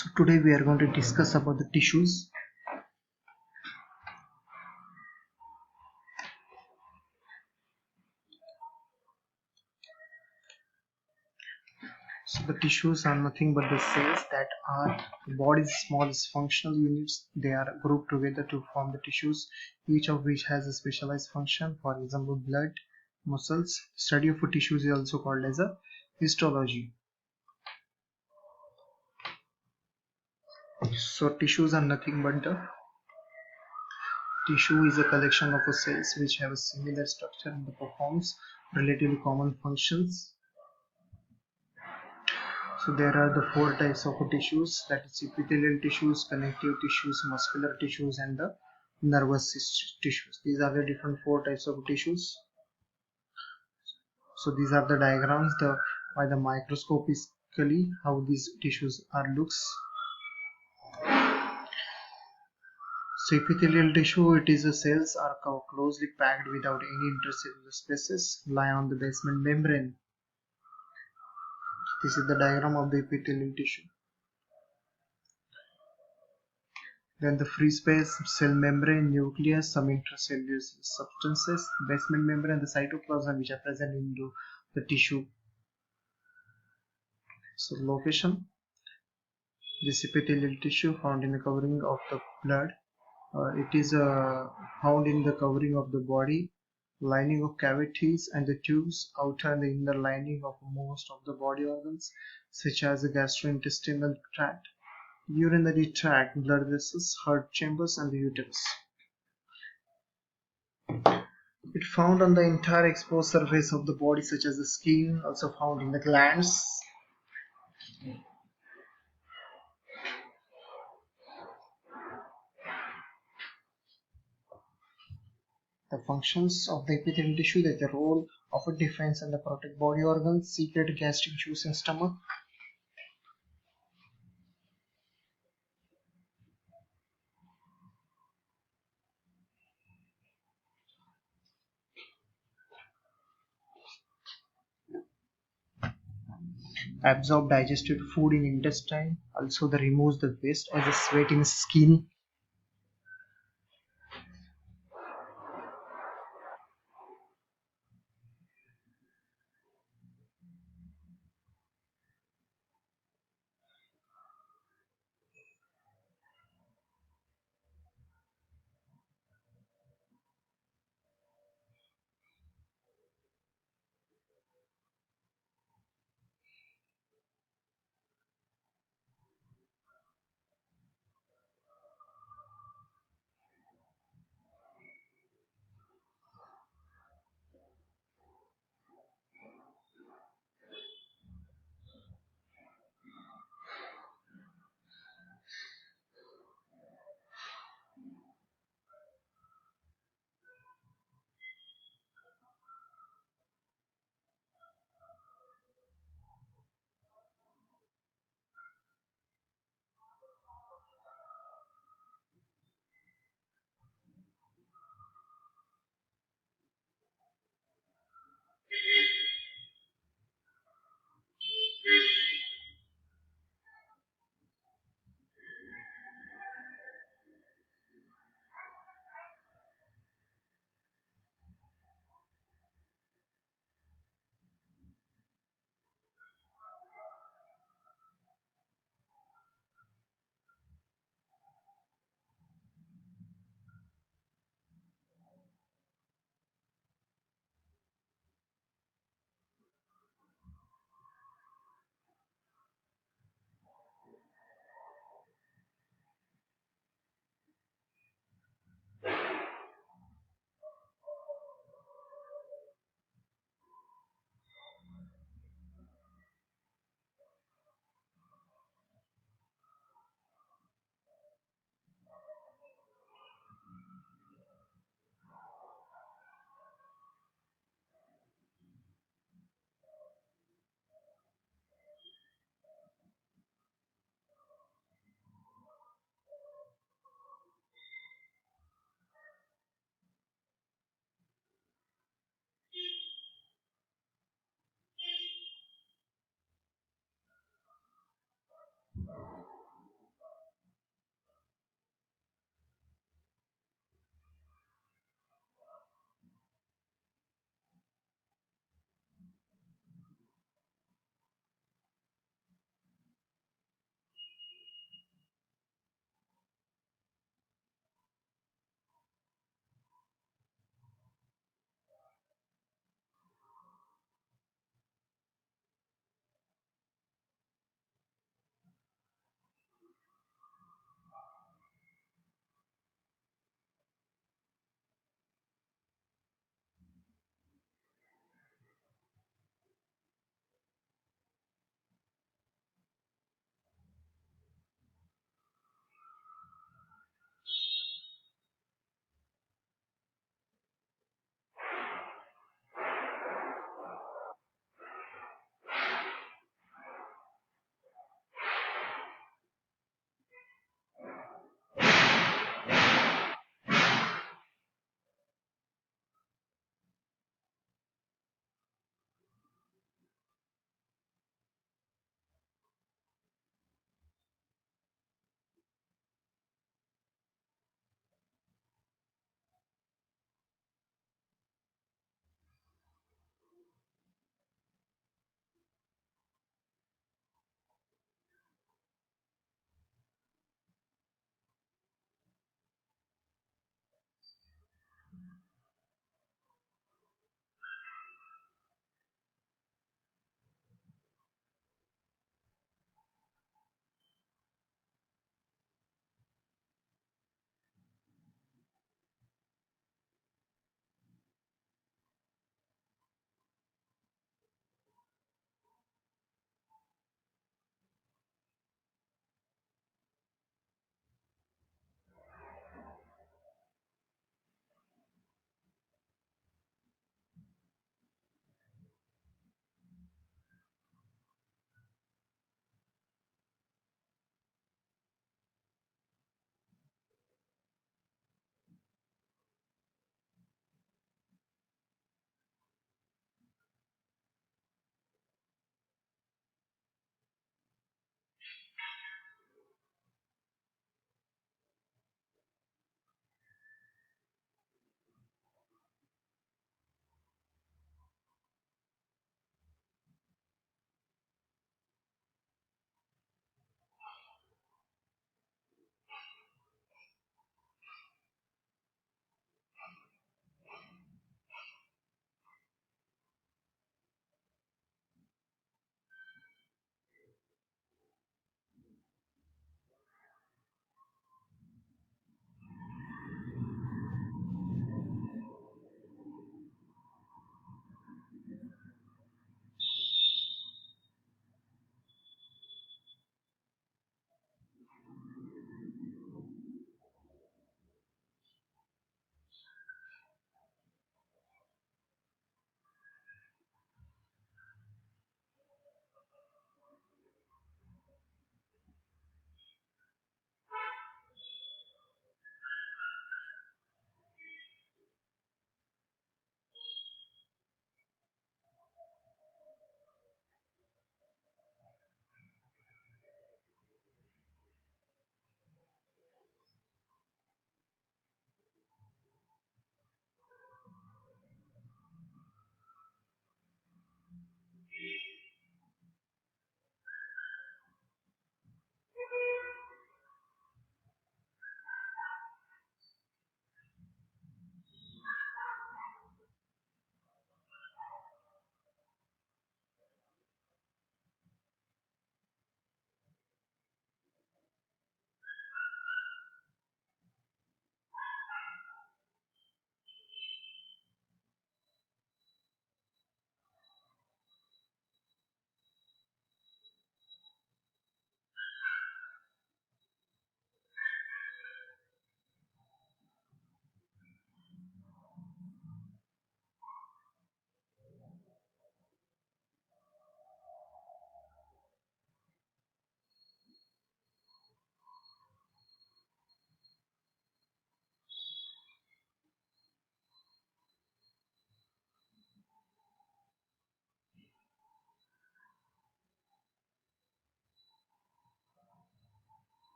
So today we are going to discuss about the tissues. So the tissues are nothing but the cells that are the body's smallest functional units. They are grouped together to form the tissues, each of which has a specialized function. For example, blood, muscles. Study of tissues is also called as a histology. So tissues are nothing but the tissue is a collection of cells which have a similar structure and performs relatively common functions. So there are the four types of tissues, that is epithelial tissues, connective tissues, muscular tissues, and the nervous tissues. These are the different four types of tissues. So these are the diagrams by the microscopically how these tissues are looks. So epithelial tissue, it is the cells are closely packed without any intercellular spaces, lie on the basement membrane. This is the diagram of the epithelial tissue. Then the free space, cell membrane, nucleus, some intracellular substances, basement membrane, the cytoplasm which are present in the tissue. So location, this epithelial tissue found in the covering of the blood. It is found in the covering of the body, lining of cavities and the tubes, outer and the inner lining of most of the body organs, such as the gastrointestinal tract, urinary tract, blood vessels, heart chambers, and the uterus. It found on the entire exposed surface of the body, such as the skin, also found in the glands. The functions of the epithelial tissue, that the role of a defense and the protect body organs, secret gastric juice and stomach. Absorb digested food in intestine. Also, the removes the waste as a sweat in skin.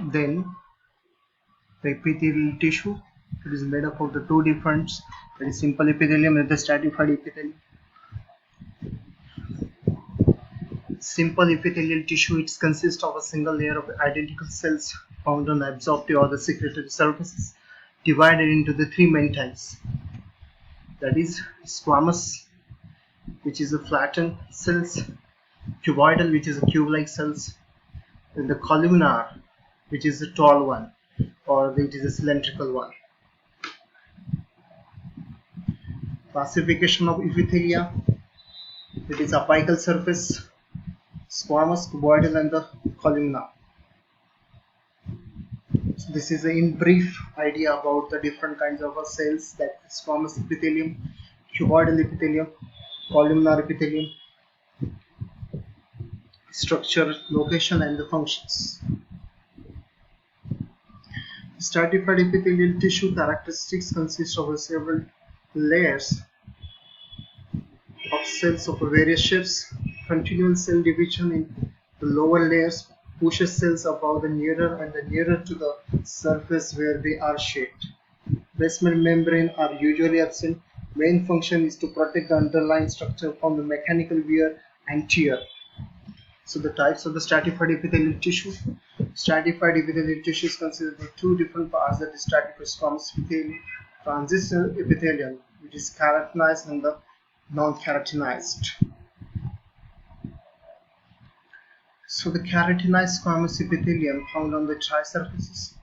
Then the epithelial tissue, it is made up of the two different, that is simple epithelium and the stratified epithelium. Simple epithelial tissue, it consists of a single layer of identical cells found on the absorptive or the secretory surfaces, divided into the three main types. That is squamous, which is a flattened cells, cuboidal, which is a cube-like cells, and the columnar, which is a tall one, or it is a cylindrical one. Classification of epithelia, it is apical surface, squamous, cuboidal, and the columnar. So this is in brief idea about the different kinds of cells, that squamous epithelium, cuboidal epithelium, columnar epithelium, structure, location, and the functions. Stratified epithelial tissue characteristics consist of several layers of cells of various shapes. Continual cell division in the lower layers pushes cells above the nearer and the nearer to the surface where they are shaped. Basement membrane are usually absent. Main function is to protect the underlying structure from the mechanical wear and tear. So the types of the stratified epithelial tissue. Stratified epithelial tissues consist of two different parts, that is stratified squamous epithelium, transitional epithelium, which is keratinized, and the non-keratinized. So the keratinized squamous epithelium found on the thigh surfaces,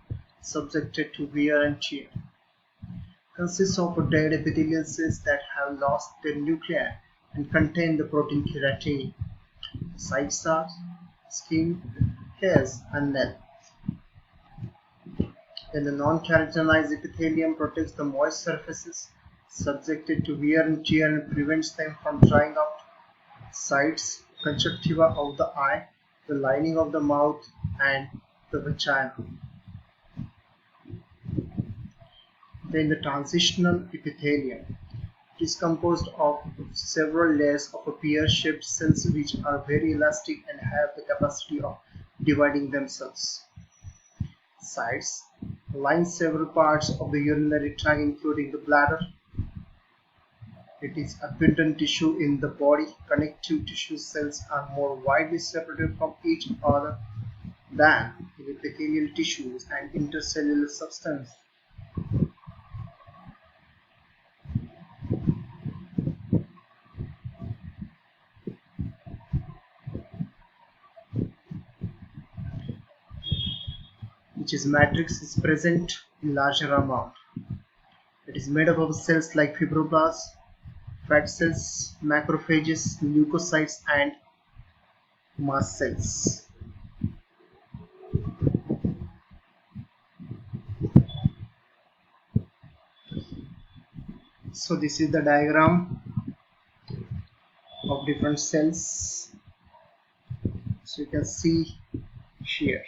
subjected to wear and tear, consists of dead epithelial cells that have lost their nuclei and contain the protein keratin. Sites are skin, hairs, and nail. Then the non-keratinized epithelium protects the moist surfaces subjected to wear and tear and prevents them from drying out. Sites, conjunctiva of the eye, the lining of the mouth, and the vagina. Then the transitional epithelium. It is composed of several layers of pear-shaped cells which are very elastic and have the capacity of dividing themselves. Sides line several parts of the urinary tract, including the bladder. It is abundant tissue in the body. Connective tissue cells are more widely separated from each other than in epithelial tissues and intercellular substance. Which is matrix is present in larger amount. It is made up of cells like fibroblasts, fat cells, macrophages, leukocytes, and mast cells. So this is the diagram of different cells. So you can see here.